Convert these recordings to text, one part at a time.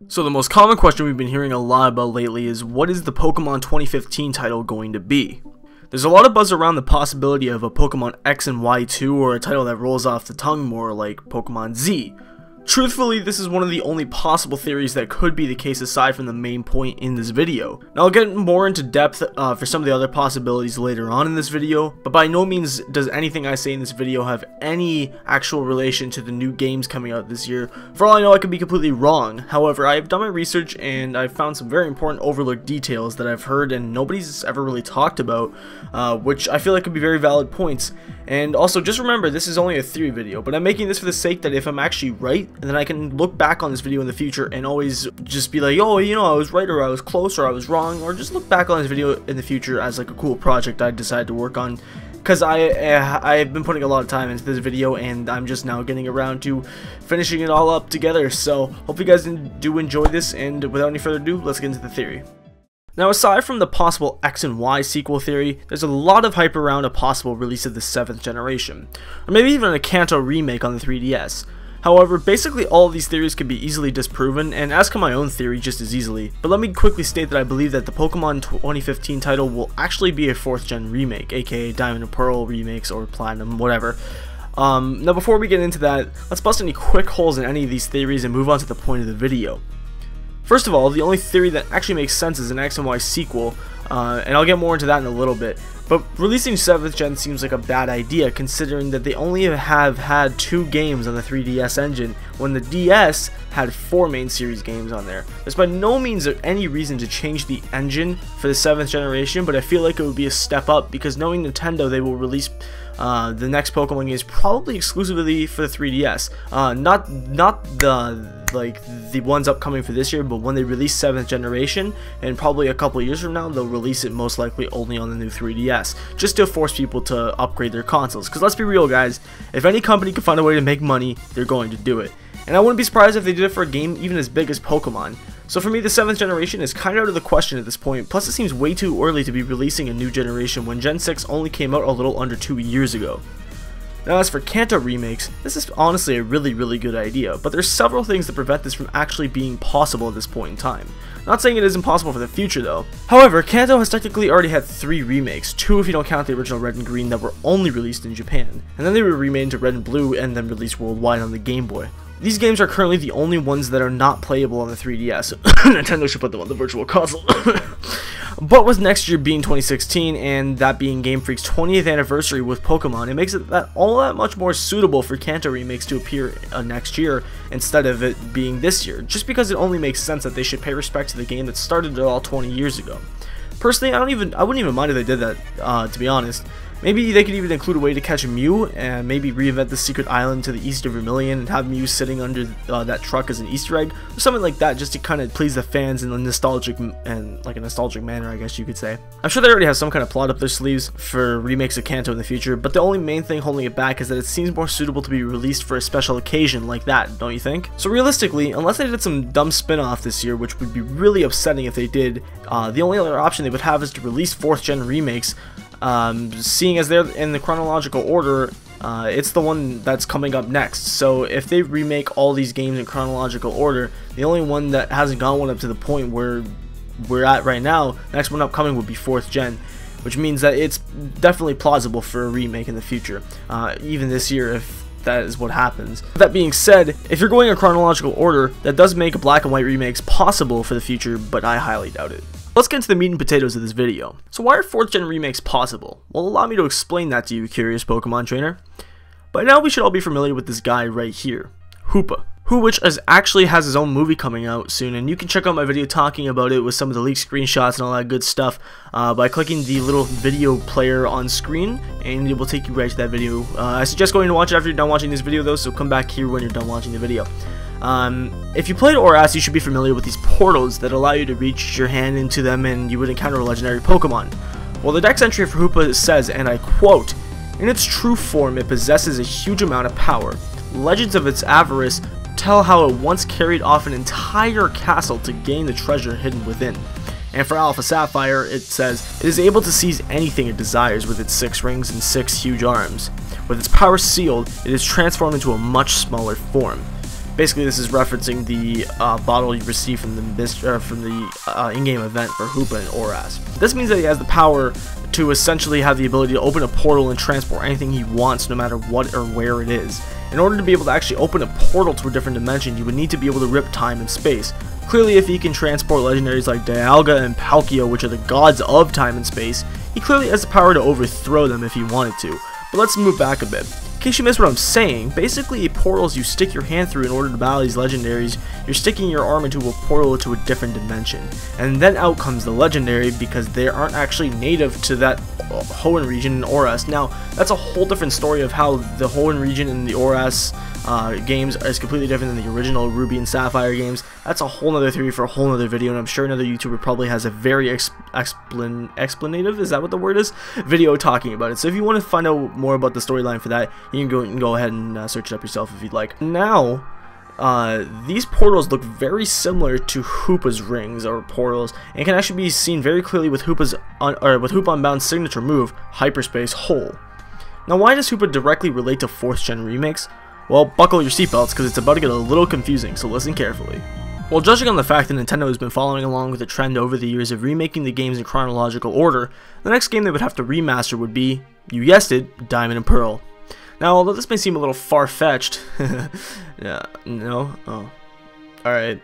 So the most common question we've been hearing a lot about lately is, what is the Pokemon 2015 title going to be? There's a lot of buzz around the possibility of a Pokemon X&Y 2 or a title that rolls off the tongue more like Pokemon Z. Truthfully, this is one of the only possible theories that could be the case aside from the main point in this video. Now I'll get more into depth for some of the other possibilities later on in this video, but by no means does anything I say in this video have any actual relation to the new games coming out this year. For all I know, I could be completely wrong. However, I've done my research and I've found some very important overlooked details that I've heard and nobody's ever really talked about, which I feel like could be very valid points. And also, just remember, this is only a theory video, but I'm making this for the sake that if I'm actually right, and then I can look back on this video in the future and always just be like, oh, you know, I was right, or I was close, or I was wrong, or just look back on this video in the future as like a cool project I decided to work on. Because I've been putting a lot of time into this video and I'm just now getting around to finishing it all up together. So hope you guys do enjoy this, and without any further ado, let's get into the theory. Now, aside from the possible X and Y sequel theory, there's a lot of hype around a possible release of the 7th generation, or maybe even a Kanto remake on the 3DS. However, basically all of these theories can be easily disproven, and as can my own theory just as easily. But let me quickly state that I believe that the Pokemon 2015 title will actually be a 4th gen remake, aka Diamond Pearl Remakes or Platinum, whatever. Now before we get into that, let's bust any quick holes in any of these theories and move on to the point of the video. First of all, the only theory that actually makes sense is an X and Y sequel, and I'll get more into that in a little bit. But releasing 7th gen seems like a bad idea, considering that they only have had 2 games on the 3DS engine, when the DS had 4 main series games on there. There's by no means any reason to change the engine for the 7th generation, but I feel like it would be a step up, because knowing Nintendo, they will release the next Pokemon games probably exclusively for the 3DS. Not the ones upcoming for this year, but when they release 7th generation, and probably a couple years from now, they'll release it most likely only on the new 3DS, just to force people to upgrade their consoles. Because let's be real, guys, if any company can find a way to make money, they're going to do it. And I wouldn't be surprised if they did it for a game even as big as Pokemon. So for me, the 7th generation is kind of out of the question at this point, plus it seems way too early to be releasing a new generation when Gen 6 only came out a little under 2 years ago. Now as for Kanto Remakes, this is honestly a really good idea, but there's several things that prevent this from actually being possible at this point in time. Not saying it isn't possible for the future though. However, Kanto has technically already had 3 remakes, 2 if you don't count the original Red and Green that were only released in Japan, and then they were remade into Red and Blue and then released worldwide on the Game Boy. These games are currently the only ones that are not playable on the 3DS. Nintendo should put them on the Virtual Console. But with next year being 2016 and that being Game Freak's 20th anniversary with Pokemon, it makes it all that much more suitable for Kanto Remakes to appear next year instead of it being this year, just because it only makes sense that they should pay respect to the game that started it all 20 years ago. Personally, I wouldn't even mind if they did that, to be honest. Maybe they could even include a way to catch a Mew, and maybe reinvent the secret island to the east of Vermilion and have Mew sitting under that truck as an Easter egg, or something like that, just to kind of please the fans in a nostalgic manner, I guess you could say. I'm sure they already have some kind of plot up their sleeves for remakes of Kanto in the future, but the only main thing holding it back is that it seems more suitable to be released for a special occasion like that, don't you think? So realistically, unless they did some dumb spin-off this year, which would be really upsetting if they did, the only other option they would have is to release 4th gen remakes. Seeing as they're in the chronological order, it's the one that's coming up next. So if they remake all these games in chronological order, the only one that hasn't gone one up to the point where we're at right now, the next one upcoming would be 4th gen, which means that it's definitely plausible for a remake in the future, even this year if that is what happens. With that being said, if you're going in chronological order, that does make black and white remakes possible for the future, but I highly doubt it. Let's get into the meat and potatoes of this video. So why are 4th gen remakes possible? Well, allow me to explain that to you, curious Pokemon trainer. By now we should all be familiar with this guy right here, Hoopa. Which actually has his own movie coming out soon, and you can check out my video talking about it with some of the leaked screenshots and all that good stuff by clicking the little video player on screen, and it will take you right to that video. I suggest going to watch it after you're done watching this video though, so come back here when you're done watching the video. If you played Arceus, you should be familiar with these portals that allow you to reach your hand into them and you would encounter a legendary Pokemon. Well, the dex entry for Hoopa says, and I quote, "In its true form, it possesses a huge amount of power. Legends of its avarice tell how it once carried off an entire castle to gain the treasure hidden within." And for Alpha Sapphire, it says, "It is able to seize anything it desires with its 6 rings and 6 huge arms. With its power sealed, it is transformed into a much smaller form. Basically, this is referencing the bottle you receive from the in-game event for Hoopa and Oras. This means that he has the power to essentially have the ability to open a portal and transport anything he wants, no matter what or where it is. In order to be able to actually open a portal to a different dimension, you would need to be able to rip time and space. Clearly, if he can transport legendaries like Dialga and Palkia, which are the gods of time and space, he clearly has the power to overthrow them if he wanted to. But let's move back a bit. In case you missed what I'm saying, basically portals you stick your hand through in order to battle these legendaries, you're sticking your arm into a portal to a different dimension. And then out comes the legendary, because they aren't actually native to that Hoenn region in Oras. Now, that's a whole different story of how the Hoenn region in the Oras games is completely different than the original Ruby and Sapphire games. That's a whole nother theory for a whole nother video, and I'm sure another YouTuber probably has a very explanative, is that what the word is? Video talking about it. So if you want to find out more about the storyline for that, you can go ahead and search it up yourself if you'd like. Now, these portals look very similar to Hoopa's rings or portals, and can actually be seen very clearly with Hoopa Unbound's signature move, Hyperspace Hole. Now, why does Hoopa directly relate to 4th Gen remakes? Well, buckle your seatbelts, because it's about to get a little confusing, so listen carefully. Well, judging on the fact that Nintendo has been following along with the trend over the years of remaking the games in chronological order, the next game they would have to remaster would be, you guessed it, Diamond and Pearl. Now, although this may seem a little far-fetched, yeah, no? Oh. Alright.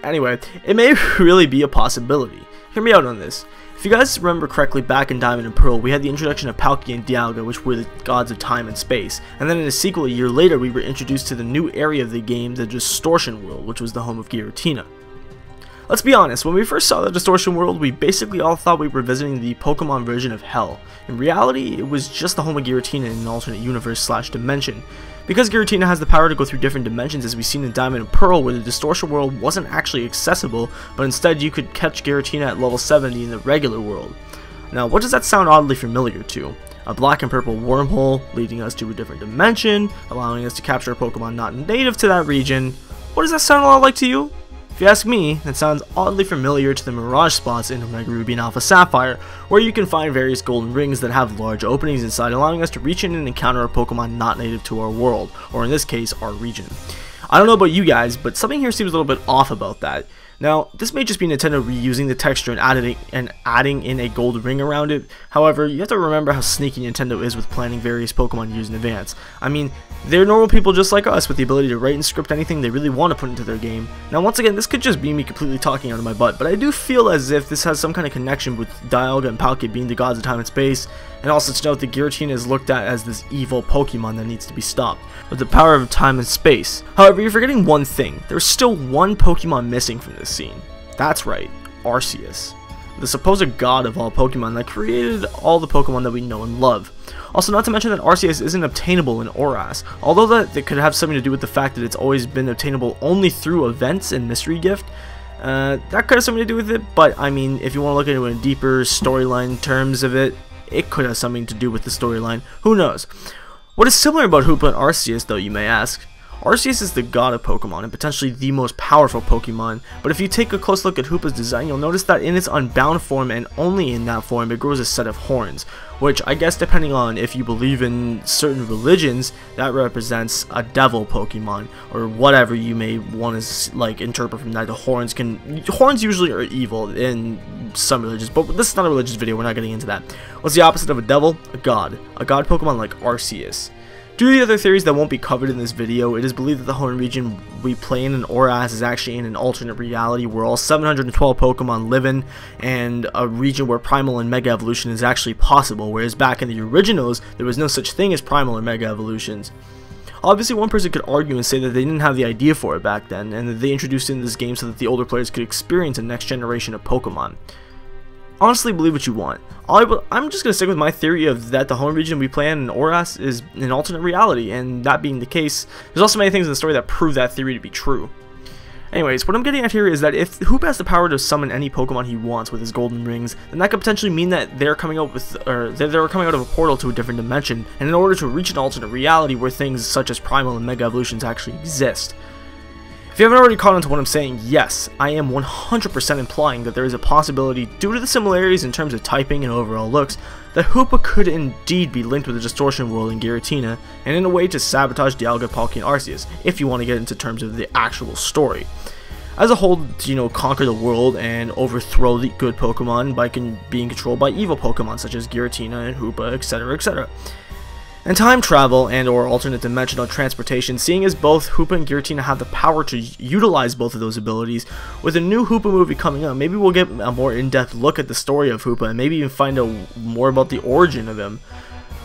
Anyway, it may really be a possibility. Hear me out on this. If you guys remember correctly, back in Diamond and Pearl, we had the introduction of Palkia and Dialga, which were the gods of time and space. And then in a sequel a year later, we were introduced to the new area of the game, the Distortion World, which was the home of Giratina. Let's be honest, when we first saw the Distortion World, we basically all thought we were visiting the Pokemon version of Hell. In reality, it was just the home of Giratina in an alternate universe/dimension. Because Giratina has the power to go through different dimensions, as we've seen in Diamond and Pearl, where the Distortion World wasn't actually accessible, but instead you could catch Giratina at level 70 in the regular world. Now, what does that sound oddly familiar to? A black and purple wormhole leading us to a different dimension, allowing us to capture a Pokemon not native to that region. What does that sound a lot like to you? If you ask me, that sounds oddly familiar to the Mirage spots in Omega Ruby and Alpha Sapphire, where you can find various golden rings that have large openings inside, allowing us to reach in and encounter a Pokemon not native to our world, or in this case, our region. I don't know about you guys, but something here seems a little bit off about that. Now, this may just be Nintendo reusing the texture and adding in a gold ring around it. However, you have to remember how sneaky Nintendo is with planning various Pokemon years in advance. I mean, they're normal people just like us with the ability to write and script anything they really want to put into their game. Now, once again, this could just be me completely talking out of my butt, but I do feel as if this has some kind of connection with Dialga and Palkia being the gods of time and space, and also to note that Giratina is looked at as this evil Pokemon that needs to be stopped, with the power of time and space. However, you're forgetting one thing. There's still one Pokemon missing from this scene. That's right, Arceus, the supposed god of all Pokemon that created all the Pokemon that we know and love. Also, not to mention that Arceus isn't obtainable in Oras, although that could have something to do with the fact that it's always been obtainable only through events and Mystery Gift. That could have something to do with it, but I mean, if you want to look into it in deeper storyline terms of it, it could have something to do with the storyline. Who knows? What is similar about Hoopa and Arceus, though, you may ask? Arceus is the god of Pokemon and potentially the most powerful Pokemon, but if you take a close look at Hoopa's design, you'll notice that in its unbound form and only in that form, it grows a set of horns, which I guess depending on if you believe in certain religions, that represents a devil Pokemon, or whatever you may want to like interpret from that. The horns usually are evil in some religions, but this is not a religious video, we're not getting into that. What's the opposite of a devil? A god Pokemon like Arceus. Due to the other theories that won't be covered in this video, it is believed that the Hoenn region we play in Oras is actually in an alternate reality where all 712 Pokemon live in, and a region where Primal and Mega Evolution is actually possible, whereas back in the originals, there was no such thing as Primal or Mega Evolutions. Obviously, one person could argue and say that they didn't have the idea for it back then, and that they introduced it in this game so that the older players could experience a next generation of Pokemon. Honestly, believe what you want. I'm just going to stick with my theory of that the Hoenn region we play in Oras is an alternate reality, and that being the case, there's also many things in the story that prove that theory to be true. Anyways, what I'm getting at here is that if Hoopa has the power to summon any Pokemon he wants with his golden rings, then that could potentially mean that they're coming out of a portal to a different dimension, and in order to reach an alternate reality where things such as Primal and Mega Evolutions actually exist. If you haven't already caught on to what I'm saying, yes, I am 100% implying that there is a possibility, due to the similarities in terms of typing and overall looks, that Hoopa could indeed be linked with the Distortion World in Giratina, and in a way to sabotage Dialga, Palkia, and Arceus, if you want to get into terms of the actual story. As a whole, conquer the world and overthrow the good Pokemon by being controlled by evil Pokemon such as Giratina and Hoopa, etc, etc. And time travel and or alternate dimensional transportation, seeing as both Hoopa and Giratina have the power to utilize both of those abilities, with a new Hoopa movie coming up, maybe we'll get a more in-depth look at the story of Hoopa and maybe even find out more about the origin of him.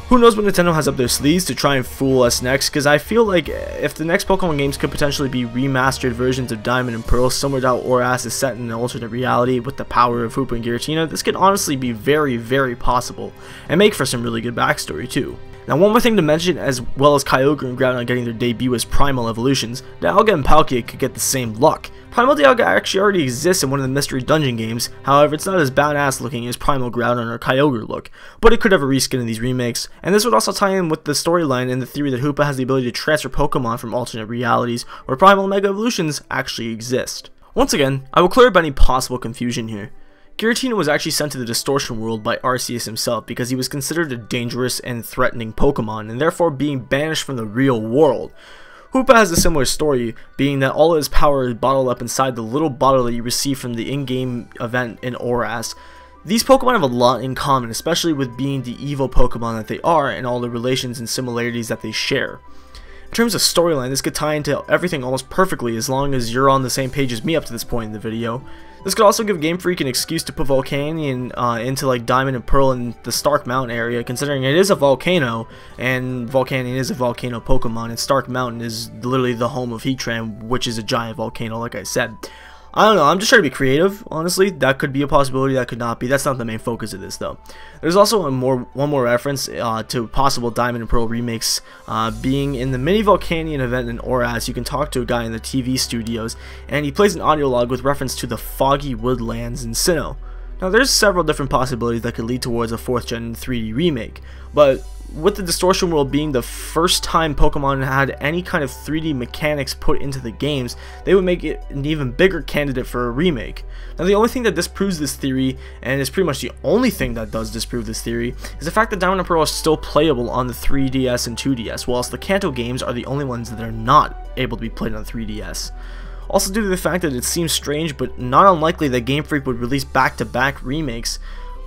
Who knows what Nintendo has up their sleeves to try and fool us next, because I feel like if the next Pokemon games could potentially be remastered versions of Diamond and Pearl, similar to how Arceus is set in an alternate reality with the power of Hoopa and Giratina, this could honestly be very, very possible, and make for some really good backstory too. Now, one more thing to mention, as well as Kyogre and Groudon getting their debut as Primal evolutions, Dialga and Palkia could get the same luck. Primal Dialga actually already exists in one of the Mystery Dungeon games, however it's not as badass looking as Primal Groudon or Kyogre look, but it could have a reskin in these remakes, and this would also tie in with the storyline and the theory that Hoopa has the ability to transfer Pokemon from alternate realities where Primal Mega Evolutions actually exist. Once again, I will clear up any possible confusion here. Giratina was actually sent to the Distortion World by Arceus himself because he was considered a dangerous and threatening Pokemon, and therefore being banished from the real world. Hoopa has a similar story, being that all of his power is bottled up inside the little bottle that you receive from the in-game event in Arceus. These Pokemon have a lot in common, especially with being the evil Pokemon that they are and all the relations and similarities that they share. In terms of storyline, this could tie into everything almost perfectly as long as you're on the same page as me up to this point in the video. This could also give Game Freak an excuse to put Volcanion into like Diamond and Pearl in the Stark Mountain area, considering it is a volcano, and Volcanion is a volcano Pokemon, and Stark Mountain is literally the home of Heatran, which is a giant volcano, like I said. I don't know, I'm just trying to be creative, honestly. That could be a possibility, that could not be. That's not the main focus of this, though. There's also one more reference to possible Diamond and Pearl remakes, being in the mini Volcanion event in Arceus. You can talk to a guy in the TV studios, and he plays an audio log with reference to the foggy woodlands in Sinnoh. Now, there's several different possibilities that could lead towards a 4th gen 3D remake, but with the Distortion World being the first time Pokemon had any kind of 3D mechanics put into the games, they would make it an even bigger candidate for a remake. Now, the only thing that disproves this theory, and is pretty much the only thing that does disprove this theory, is the fact that Diamond and Pearl are still playable on the 3DS and 2DS, whilst the Kanto games are the only ones that are not able to be played on 3DS. Also, due to the fact that it seems strange but not unlikely that Game Freak would release back-to-back remakes,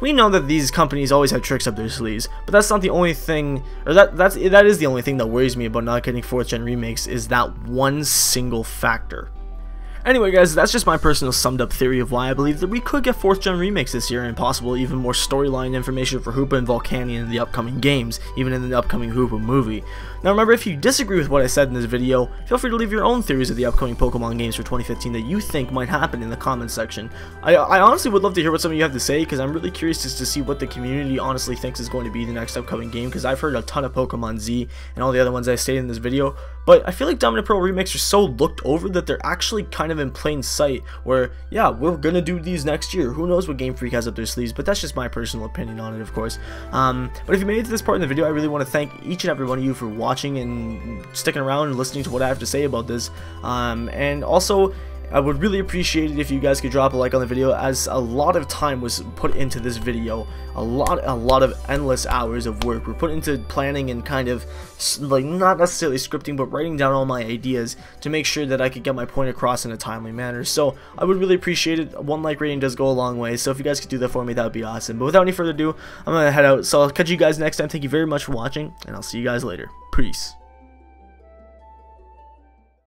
we know that these companies always have tricks up their sleeves, but that's not the only thing, or that is the only thing that worries me about not getting 4th gen remakes, is that one single factor. Anyway guys, that's just my personal summed up theory of why I believe that we could get 4th gen remakes this year, and possible even more storyline information for Hoopa and Volcanion in the upcoming games, even in the upcoming Hoopa movie. Now remember, if you disagree with what I said in this video, feel free to leave your own theories of the upcoming Pokemon games for 2015 that you think might happen in the comments section. I honestly would love to hear what some of you have to say, because I'm really curious just to see what the community honestly thinks is going to be the next upcoming game, because I've heard a ton of Pokemon Z and all the other ones I stated in this video, but I feel like Diamond and Pearl remakes are so looked over that they're actually kind of in plain sight, where, yeah, we're gonna do these next year. Who knows what Game Freak has up their sleeves, but that's just my personal opinion on it, of course. But if you made it to this part in the video, I really want to thank each and every one of you for watching and sticking around and listening to what I have to say about this. And also, I would really appreciate it if you guys could drop a like on the video, as a lot of time was put into this video. A lot of endless hours of work were put into planning and kind of, like, not necessarily scripting, but writing down all my ideas to make sure that I could get my point across in a timely manner. So I would really appreciate it. One like rating does go a long way, so if you guys could do that for me, that would be awesome. But without any further ado, I'm gonna head out, so I'll catch you guys next time. Thank you very much for watching, and I'll see you guys later. Peace.